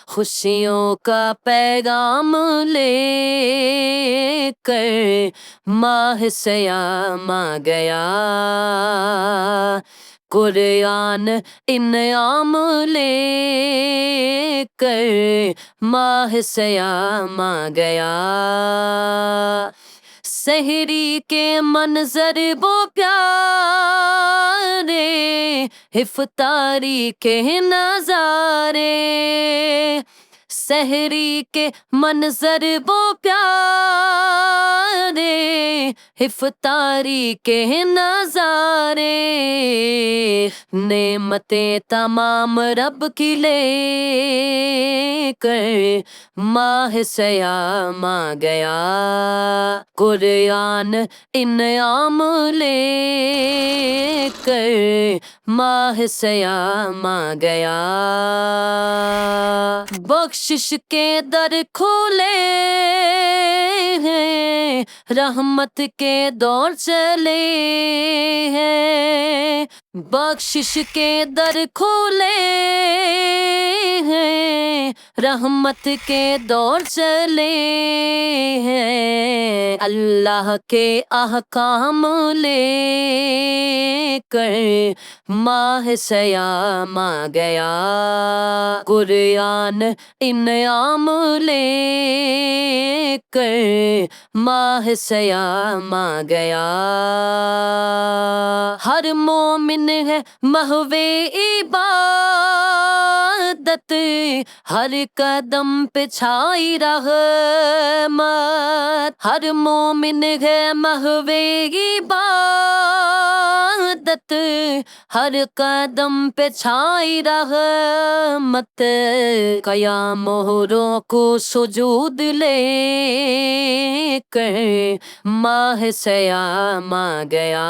خوشیوں کا پیغام لے کر ماہ سیام آ گیا، قرآن انعام لے کر ماہ سیام آ گیا۔ سحری کے منظر وہ پیارے، افطاری کے نظارے، سحری کے منظر وہ پیارے، افطاری کے نظارے، نعمتیں تمام رب کی لے کر ماہ سیام آ گیا، قرآن انعام لے کر ماہ سیام آ گیا۔ بخشش کے در کھولے ہیں، رحمت کے دور چلے ہیں، بخشش کے در کھولے ہیں، رحمت کے دور چلے ہیں، اللہ کے احکام لے کر ماہ سیام آ گیا، قرآن انعام لے کر ماہ سیام آ گیا۔ ہر مومن ہے محو عبادت، ہر قدم پہ چھائی رحمت، ہر مومن ہے محو عبادت، ہر قدم پہ چھائی رحمت، قیام و رکوع سجود لے کر ماہ سیام آ گیا۔